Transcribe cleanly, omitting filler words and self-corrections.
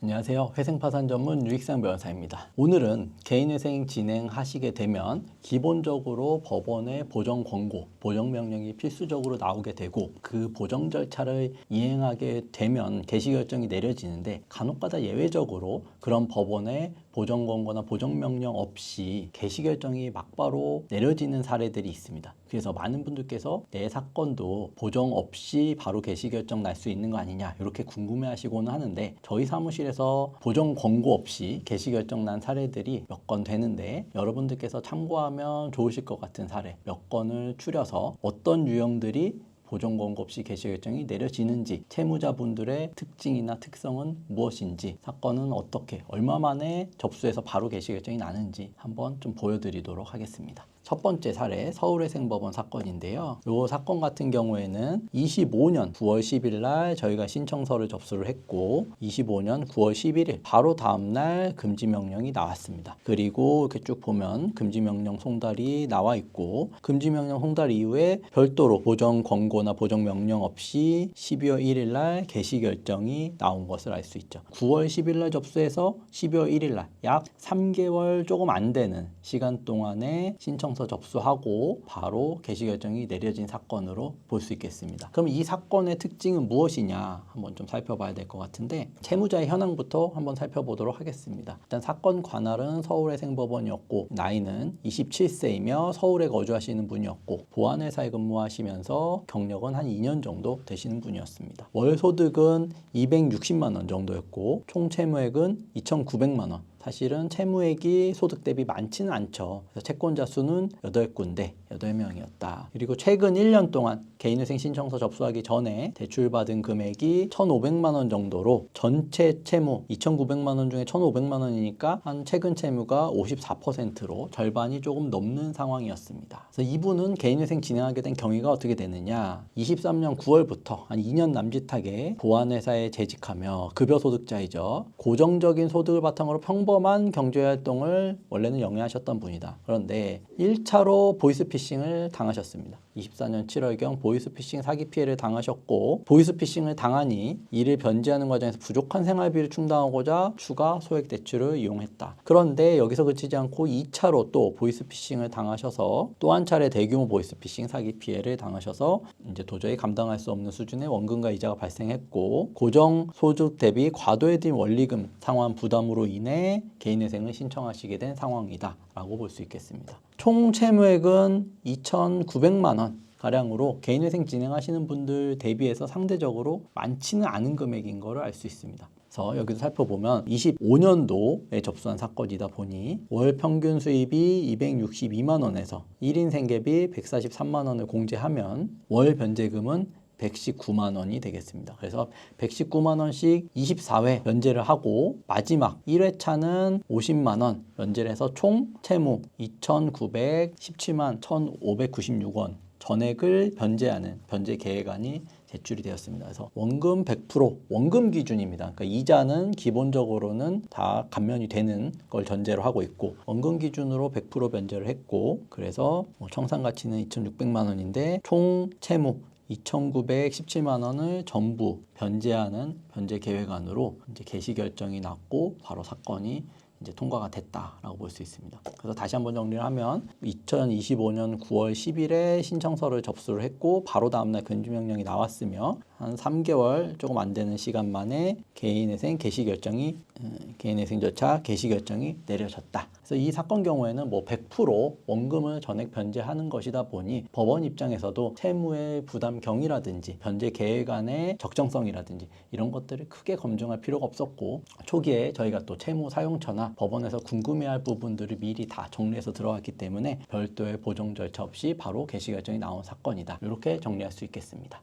안녕하세요. 회생파산 전문 유익상 변호사입니다. 오늘은 개인회생 진행하시게 되면 기본적으로 법원의 보정 권고, 보정 명령이 필수적으로 나오게 되고 그 보정 절차를 이행하게 되면 개시 결정이 내려지는데 간혹가다 예외적으로 그런 법원의 보정 권고나 보정 명령 없이 개시 결정이 막바로 내려지는 사례들이 있습니다. 그래서 많은 분들께서 내 사건도 보정 없이 바로 개시 결정 날 수 있는 거 아니냐 이렇게 궁금해 하시고는 하는데 저희 사무실에서 보정 권고 없이 개시 결정 난 사례들이 몇 건 되는데 여러분들께서 참고하면 좋으실 것 같은 사례 몇 건을 추려서 어떤 유형들이 보정 권고 없이 개시 결정이 내려지는지, 채무자분들의 특징이나 특성은 무엇인지, 사건은 어떻게, 얼마 만에 접수해서 바로 개시 결정이 나는지 한번 좀 보여드리도록 하겠습니다. 첫 번째 사례 서울회생법원 사건인데요. 이 사건 같은 경우에는 25년 9월 10일 날 저희가 신청서를 접수를 했고 25년 9월 11일 바로 다음날 금지명령이 나왔습니다. 그리고 이렇게 쭉 보면 금지명령 송달이 나와 있고 금지명령 송달 이후에 별도로 보정 권고나 보정 명령 없이 12월 1일 날 개시 결정이 나온 것을 알 수 있죠. 9월 10일 날 접수해서 12월 1일 날 약 3개월 조금 안 되는 시간 동안에 신청서 접수하고 바로 개시 결정이 내려진 사건으로 볼 수 있겠습니다. 그럼 이 사건의 특징은 무엇이냐 한번 좀 살펴봐야 될 것 같은데 채무자의 현황부터 한번 살펴보도록 하겠습니다. 일단 사건 관할은 서울회생법원이었고 나이는 27세이며 서울에 거주하시는 분이었고 보안회사에 근무하시면서 경력은 한 2년 정도 되시는 분이었습니다. 월 소득은 260만 원 정도였고 총 채무액은 2,900만 원. 사실은 채무액이 소득 대비 많지는 않죠. 그래서 채권자 수는 8군데, 8명이었다. 그리고 최근 1년 동안 개인회생 신청서 접수하기 전에 대출받은 금액이 1,500만 원 정도로 전체 채무 2,900만 원 중에 1,500만 원이니까 한 최근 채무가 54%로 절반이 조금 넘는 상황이었습니다. 그래서 이분은 개인회생 진행하게 된 경위가 어떻게 되느냐. 23년 9월부터 한 2년 남짓하게 보안회사에 재직하며 급여소득자이죠. 고정적인 소득을 바탕으로 평범한 경제활동을 원래는 영위하셨던 분이다. 그런데 1차로 보이스피싱을 당하셨습니다. 24년 7월경 보이스피싱 사기 피해를 당하셨고 보이스피싱을 당하니 이를 변제하는 과정에서 부족한 생활비를 충당하고자 추가 소액 대출을 이용했다. 그런데 여기서 그치지 않고 2차로 또 보이스피싱을 당하셔서 또 한 차례 대규모 보이스피싱 사기 피해를 당하셔서 이제 도저히 감당할 수 없는 수준의 원금과 이자가 발생했고 고정 소득 대비 과도해진 원리금 상환 부담으로 인해 개인회생을 신청하시게 된 상황이다 라고 볼 수 있겠습니다. 총 채무액은 2,900만 원 가량으로 개인회생 진행하시는 분들 대비해서 상대적으로 많지는 않은 금액인 것을 알 수 있습니다. 그래서 여기서 살펴보면 25년도에 접수한 사건이다 보니 월 평균 수입이 262만 원에서 1인 생계비 143만 원을 공제하면 월 변제금은 119만 원이 되겠습니다. 그래서 119만 원씩 24회 변제를 하고 마지막 1회차는 50만 원 변제를 해서 총 채무 2,917만 1,596원 전액을 변제하는 변제 계획안이 제출이 되었습니다. 그래서 원금 100% 원금 기준입니다. 그러니까 이자는 기본적으로는 다 감면이 되는 걸 전제로 하고 있고 원금 기준으로 100% 변제를 했고 그래서 청산 가치는 2,600만 원인데 총 채무 2,917만 원을 전부 변제하는 변제 계획안으로 이제 개시 결정이 났고 바로 사건이 이제 통과가 됐다라고 볼 수 있습니다. 그래서 다시 한번 정리를 하면 2025년 9월 10일에 신청서를 접수를 했고 바로 다음날 금지명령이 나왔으며 한 3개월 조금 안 되는 시간 만에 개인회생 절차 개시 결정이 내려졌다. 그래서 이 사건 경우에는 뭐 100% 원금을 전액 변제하는 것이다 보니 법원 입장에서도 채무의 부담경이라든지 변제 계획안의 적정성이라든지 이런 것들을 크게 검증할 필요가 없었고 초기에 저희가 또 채무 사용처나 법원에서 궁금해할 부분들을 미리 다 정리해서 들어갔기 때문에 별도의 보정 절차 없이 바로 개시 결정이 나온 사건이다. 이렇게 정리할 수 있겠습니다.